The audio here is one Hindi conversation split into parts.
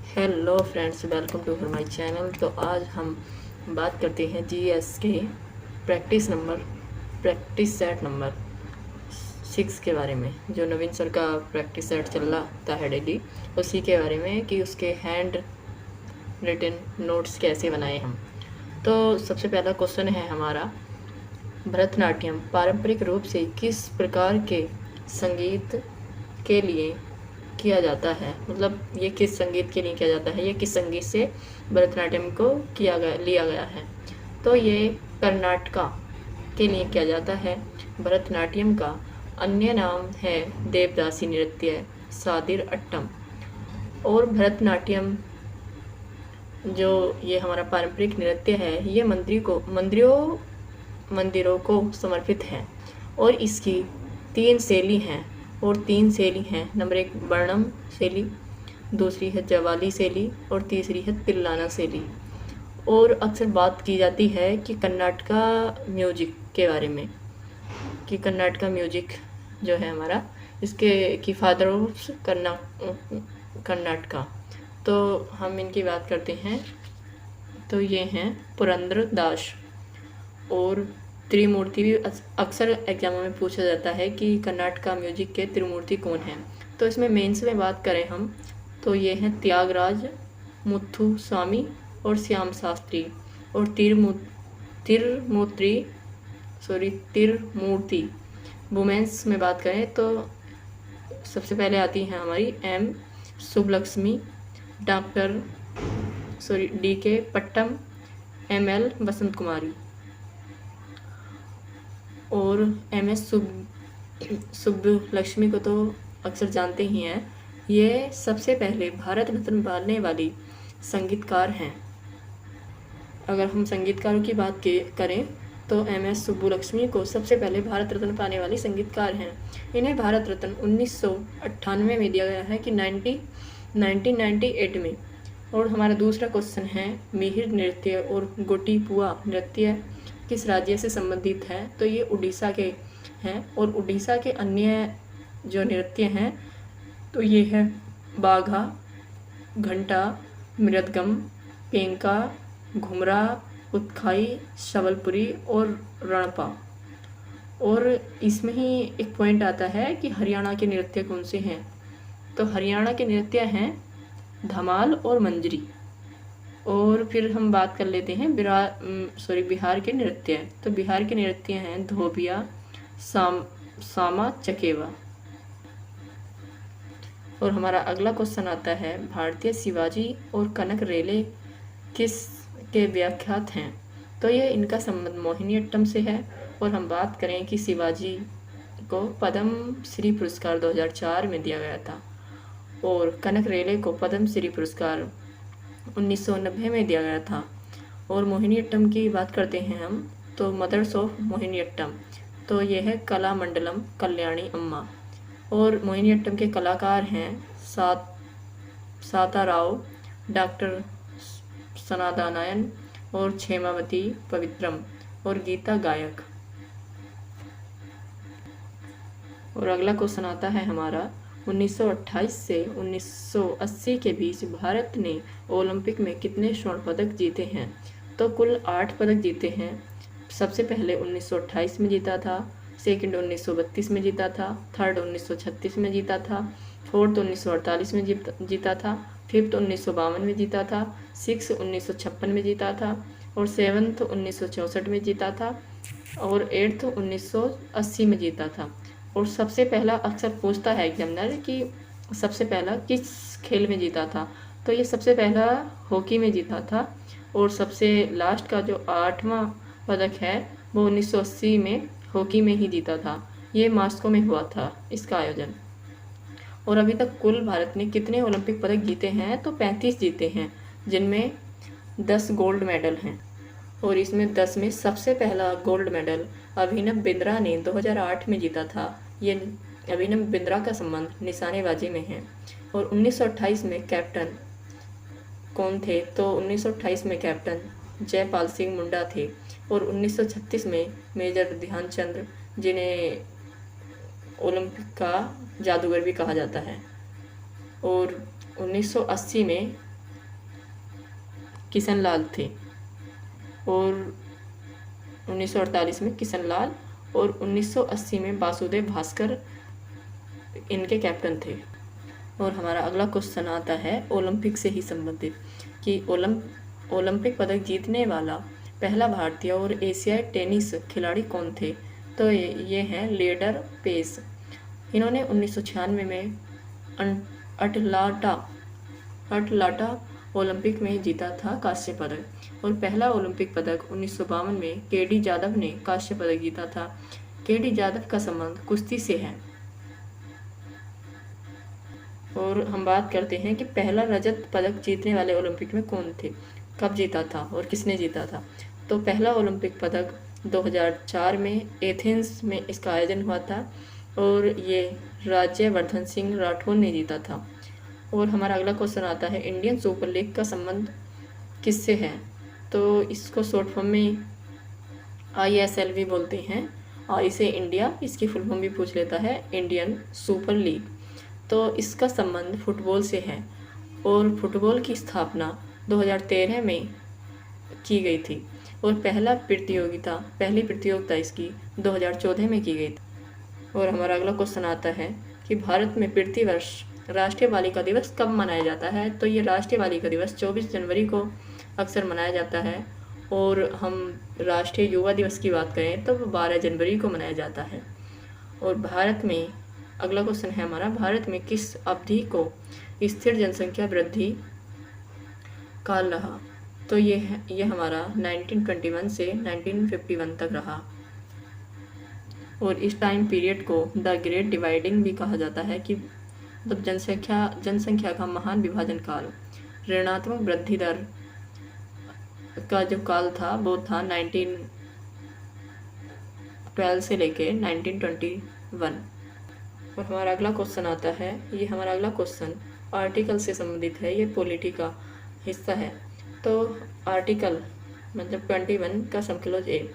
Hello friends, welcome to my channel. तो आज हम बात करते हैं जीएस के प्रैक्टिस सेट नंबर 6 के बारे में। जो नवीन सर का प्रैक्टिस सेट चल रहा है डेली, उसी के बारे में कि उसके हैंड रिटन नोट्स कैसे बनाए हम। तो सबसे पहला क्वेश्चन है हमारा, भरतनाट्यम पारंपरिक रूप से किस प्रकार के संगीत के लिए किया जाता है। मतलब ये किस संगीत के लिए किया जाता है, ये किस संगीत से भरतनाट्यम को लिया गया है। तो ये कर्नाटका के लिए किया जाता है। भरतनाट्यम का अन्य नाम है देवदासी नृत्य, सादिर अट्टम। और भरतनाट्यम जो ये हमारा पारंपरिक नृत्य है, ये मंदिरों को समर्पित है। और इसकी 3 शैली हैं। नंबर 1 वर्णम शैली, दूसरी है जवाली शैली और तीसरी है तिल्लाना शैली। और अक्सर बात की जाती है कि कर्नाटका म्यूजिक के बारे में, कि कर्नाटका म्यूजिक जो है हमारा, इसके की फादर ऑफ कर्नाटका। तो हम इनकी बात करते हैं। तो ये हैं पुरंदर दास और त्रिमूर्ति। भी अक्सर एग्जामों में पूछा जाता है कि कर्नाटका म्यूजिक के त्रिमूर्ति कौन हैं। तो इसमें मेंस में बात करें हम, तो ये हैं त्यागराज, मुथु स्वामी और श्याम शास्त्री। और तिरमूर्ति। वुमेन्स में बात करें तो सबसे पहले आती हैं हमारी एम सुब्बलक्ष्मी, DK पट्टम, ML बसंत कुमारी। और MS सुब्बलक्ष्मी को तो अक्सर जानते ही हैं। ये सबसे पहले भारत रत्न पाने वाली संगीतकार हैं। अगर हम संगीतकारों की बात करें तो MS सुब्बलक्ष्मी को सबसे पहले भारत रत्न पाने वाली संगीतकार हैं। इन्हें भारत रत्न 1998 में दिया गया है कि 1998 में। और हमारा दूसरा क्वेश्चन है, मिहिर नृत्य और गोटीपुआ नृत्य किस राज्य से संबंधित है। तो ये उड़ीसा के हैं। और उड़ीसा के अन्य जो नृत्य हैं तो ये है बाघा, घंटा, मृदगम, पेंका, घुमरा, उत्खाई, शवलपुरी और रणपा। और इसमें ही एक पॉइंट आता है कि हरियाणा के नृत्य कौन से हैं। तो हरियाणा के नृत्य हैं धमाल और मंजरी। और फिर हम बात कर लेते हैं बिहार के नृत्य। तो बिहार के नृत्य हैं धोबिया, सामा चकेवा। और हमारा अगला क्वेश्चन आता है, भारतीय शिवाजी और कनक रेले किस के व्याख्यात हैं। तो ये इनका संबंध मोहिनीअट्टम से है। और हम बात करें कि शिवाजी को पद्म श्री पुरस्कार 2004 में दिया गया था और कनक रेले को पद्म श्री पुरस्कार 1990 में दिया गया था। और मोहिनीअट्टम की बात करते हैं हम, तो मदर्स ऑफ मोहिनीअट्टम, तो ये है कलामंडलम कल्याणी अम्मा। और मोहिनीअट्टम के कलाकार हैं साता राव, डॉक्टर सनादानायन और क्षेमावती पवित्रम और गीता गायक। और अगला क्वेश्चन आता है हमारा, 1928 से 1980 के बीच भारत ने ओलंपिक में कितने स्वर्ण पदक जीते हैं। तो कुल 8 पदक जीते हैं। सबसे पहले 1928 में जीता था, सेकंड 1932 में जीता था, थर्ड 1936 में जीता था, फोर्थ 1948 में जीता था, फिफ्थ 1952 में जीता था, सिक्स 1956 में जीता था और सेवन्थ 1964 में जीता था और एट्थ 1980 में जीता था। और सबसे पहला अक्सर पूछता है एग्जामिनर कि सबसे पहला किस खेल में जीता था। तो ये सबसे पहला हॉकी में जीता था। और सबसे लास्ट का जो 8वां पदक है वो 1980 में हॉकी में ही जीता था। ये मास्को में हुआ था इसका आयोजन। और अभी तक कुल भारत ने कितने ओलंपिक पदक जीते हैं। तो 35 जीते हैं, जिनमें 10 गोल्ड मेडल हैं। और इसमें 10 में सबसे पहला गोल्ड मेडल अभिनव बिंद्रा ने 2008 में जीता था। ये अभिनव बिंद्रा का संबंध निशानेबाजी में है। और 1928 में कैप्टन कौन थे। तो 1928 में कैप्टन जयपाल सिंह मुंडा थे। और 1936 में मेजर ध्यानचंद, जिन्हें ओलंपिक का जादूगर भी कहा जाता है। और 1980 में किशन लाल थे, और 1948 में किशन लाल, और 1980 में वासुदेव भास्कर इनके कैप्टन थे। और हमारा अगला क्वेश्चन आता है ओलंपिक से ही संबंधित कि ओलंपिक पदक जीतने वाला पहला भारतीय और एशियाई टेनिस खिलाड़ी कौन थे। तो ये हैं लिएंडर पेस। इन्होंने 1996 में अटलांटा ओलंपिक में जीता था कांस्य पदक, और पहला ओलंपिक पदक 1952 में केडी जाधव ने कांस्य पदक जीता था। केडी जाधव का संबंध कुश्ती से है। और हम बात करते हैं कि पहला रजत पदक जीतने वाले ओलंपिक में कौन थे, कब जीता था और किसने जीता था। तो पहला ओलंपिक पदक 2004 में एथेंस में इसका आयोजन हुआ था, और ये राज्यवर्धन सिंह राठौर ने जीता था। और हमारा अगला क्वेश्चन आता है इंडियन सुपर लीग का संबंध किससे है। तो इसको शॉर्ट फॉर्म में ISL भी बोलते हैं, और इसे इंडिया, इसकी फुल फॉर्म भी पूछ लेता है इंडियन सुपर लीग। तो इसका संबंध फुटबॉल से है, और फुटबॉल की स्थापना 2013 में की गई थी, और पहली प्रतियोगिता इसकी 2014 में की गई थी। और हमारा अगला क्वेश्चन आता है कि भारत में प्रतिवर्ष राष्ट्रीय बालिका दिवस कब मनाया जाता है। तो ये राष्ट्रीय बालिका दिवस 24 जनवरी को अक्सर मनाया जाता है, और हम राष्ट्रीय युवा दिवस की बात करें तो 12 जनवरी को मनाया जाता है। और भारत में अगला क्वेश्चन है हमारा, भारत में किस अवधि को स्थिर जनसंख्या वृद्धि काल रहा। तो ये हमारा 1921 से 1951 तक रहा, और इस टाइम पीरियड को द ग्रेट डिवाइडिंग भी कहा जाता है, कि मतलब जनसंख्या का महान विभाजन काल। ऋणात्मक वृद्धि दर का जो काल था वो था 1912 से लेके 1921। और हमारा अगला क्वेश्चन आता है, ये हमारा अगला क्वेश्चन आर्टिकल से संबंधित है, ये पॉलिटी का हिस्सा है। तो आर्टिकल मतलब 21 का समक्लोज ए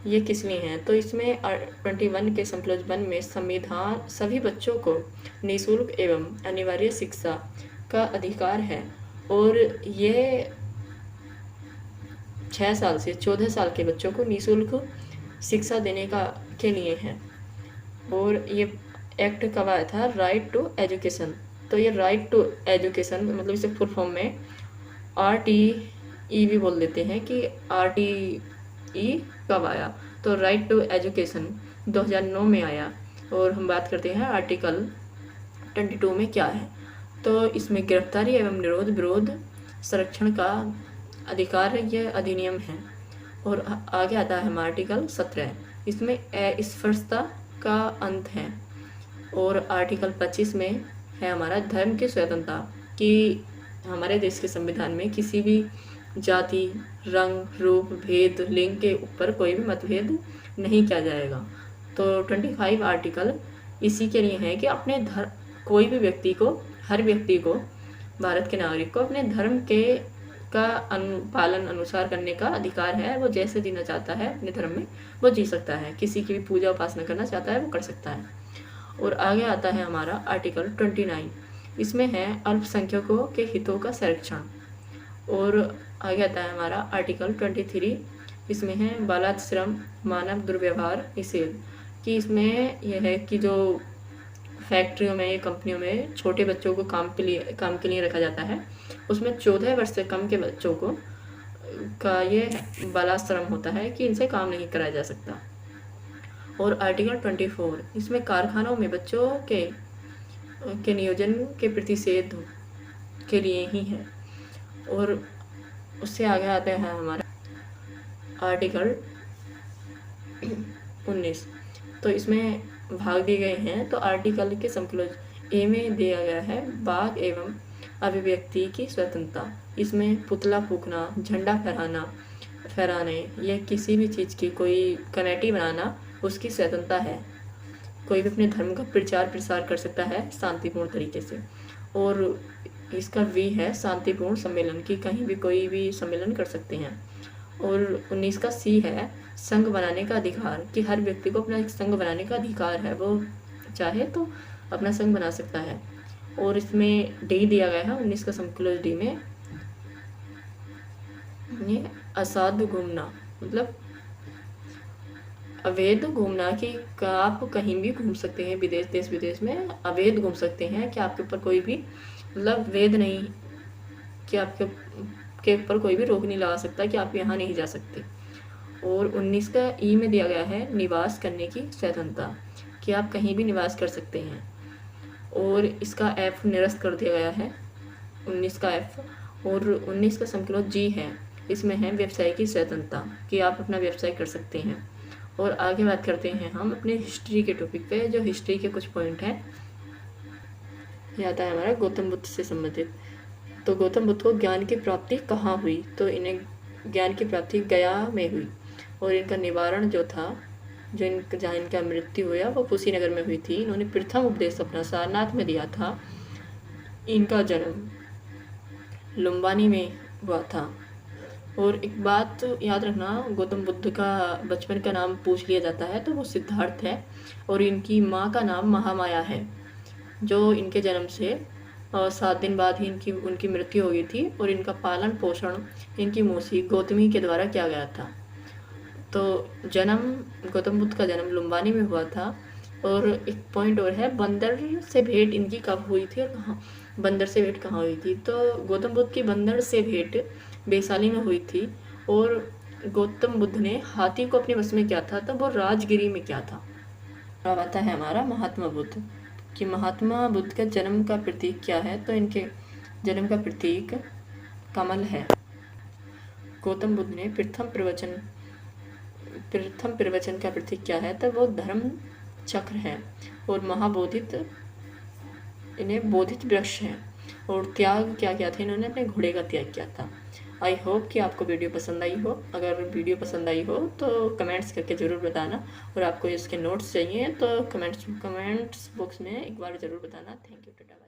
ये किस लिए हैं। तो इसमें 21 के समक्लोज 1 में संविधान सभी बच्चों को निःशुल्क एवं अनिवार्य शिक्षा का अधिकार है, और ये 6 साल से 14 साल के बच्चों को निःशुल्क शिक्षा देने के लिए है। और ये एक्ट कब आया था, राइट टू एजुकेशन। तो ये राइट टू एजुकेशन मतलब इसे फुल फॉर्म में RTE भी बोल देते हैं, कि RTE कब आया। तो राइट टू एजुकेशन 2009 में आया। और हम बात करते हैं आर्टिकल 22 में क्या है। तो इसमें गिरफ्तारी एवं विरोध संरक्षण का अधिकार यह अधिनियम है। और आगे आता है हमारा आर्टिकल 17, इसमें अस्पृश्यता का अंत है। और आर्टिकल 25 में है हमारा धर्म की स्वतंत्रता, कि हमारे देश के संविधान में किसी भी जाति, रंग, रूप, भेद, लिंग के ऊपर कोई भी मतभेद नहीं किया जाएगा। तो 25 आर्टिकल इसी के लिए है कि अपने कोई भी व्यक्ति को, हर व्यक्ति को, भारत के नागरिक को अपने धर्म का पालन अनुसार करने का अधिकार है। वो जैसे जीना चाहता है अपने धर्म में वो जी सकता है, किसी की भी पूजा उपासना करना चाहता है वो कर सकता है। और आगे आता है हमारा आर्टिकल 29, इसमें है अल्पसंख्यकों के हितों का संरक्षण। और आगे आता है हमारा आर्टिकल 23, इसमें है बालाश्रम मानव दुर्व्यवहार निषेध, कि इसमें यह है कि जो फैक्ट्रियों में, कंपनियों में छोटे बच्चों को काम के लिए रखा जाता है, उसमें 14 वर्ष से कम के बच्चों को का ये बालाश्रम होता है कि इनसे काम नहीं कराया जा सकता। और आर्टिकल 24, इसमें कारखानों में बच्चों के नियोजन के प्रतिषेध के लिए ही है। और उससे आगे आते हैं हमारा आर्टिकल 19, तो इसमें भाग दिए गए हैं। तो आर्टिकल के संक्लोज ए में दिया गया है वाक एवं अभिव्यक्ति की स्वतंत्रता। इसमें पुतला फूकना, झंडा फहराने या किसी भी चीज़ की कोई कमेटी बनाना उसकी स्वतंत्रता है। कोई भी अपने धर्म का प्रचार प्रसार कर सकता है शांतिपूर्ण तरीके से। और इसका वी है शांतिपूर्ण सम्मेलन, की कहीं भी कोई भी सम्मेलन कर सकते हैं। और 19 का सी है संघ बनाने का अधिकार, कि हर व्यक्ति को अपना एक संघ बनाने का अधिकार है, वो चाहे तो अपना संघ बना सकता है। और इसमें डी दिया गया है 19 का संक्लोज डी में ये असाधु घूमना मतलब अवैध घूमना कि आप कहीं भी घूम सकते हैं, विदेश देश विदेश में अवैध घूम सकते हैं कि आपके ऊपर कोई भी मतलब वेद नहीं, कि आपके के ऊपर कोई भी रोक नहीं लगा सकता कि आप यहाँ नहीं जा सकते। और 19 का ई में दिया गया है निवास करने की स्वतंत्रता, कि आप कहीं भी निवास कर सकते हैं। और इसका एफ निरस्त कर दिया गया है 19 का एफ। और 19 का समक्लोज जी है, इसमें है व्यवसाय की स्वतंत्रता, कि आप अपना व्यवसाय कर सकते हैं। और आगे बात करते हैं हम अपने हिस्ट्री के टॉपिक पे, जो हिस्ट्री के कुछ पॉइंट हैं। यह आता है हमारा गौतम बुद्ध से संबंधित। तो गौतम बुद्ध को ज्ञान की प्राप्ति कहाँ हुई? तो इन्हें ज्ञान की प्राप्ति गया में हुई। और इनका निवारण जो था, जहाँ इनका मृत्यु हुआ वो कुशीनगर में हुई थी। इन्होंने प्रथम उपदेश अपना सारनाथ में दिया था। इनका जन्म लुम्बानी में हुआ था। और एक बात याद रखना, गौतम बुद्ध का बचपन का नाम पूछ लिया जाता है तो वो सिद्धार्थ है। और इनकी माँ का नाम महामाया है, जो इनके जन्म से 7 दिन बाद ही उनकी मृत्यु हो गई थी। और इनका पालन पोषण इनकी मौसी गौतमी के द्वारा किया गया था। तो गौतम बुद्ध का जन्म लुम्बानी में हुआ था। और एक पॉइंट और है, बंदर से भेंट इनकी कब हुई थी और कहाँ? बंदर से भेंट कहाँ हुई थी? तो गौतम बुद्ध की बंदर से भेंट वैशाली में हुई थी। और गौतम बुद्ध ने हाथी को अपने वश में किया था, तब वो राजगिरी में किया था। अब आता है हमारा महात्मा बुद्ध, कि महात्मा बुद्ध का जन्म का प्रतीक क्या है? तो इनके जन्म का प्रतीक कमल है। गौतम बुद्ध ने प्रथम प्रवचन का प्रतीक क्या है? तो वो धर्म चक्र है। और महाबोधित इन्हें बोधित वृक्ष है। और त्याग क्या किया था? इन्होंने अपने घोड़े का त्याग किया था। आई होप कि आपको वीडियो पसंद आई हो। अगर वीडियो पसंद आई हो तो कमेंट्स करके ज़रूर बताना। और आपको इसके नोट्स चाहिए तो कमेंट्स बॉक्स में एक बार ज़रूर बताना। Thank you, Tata.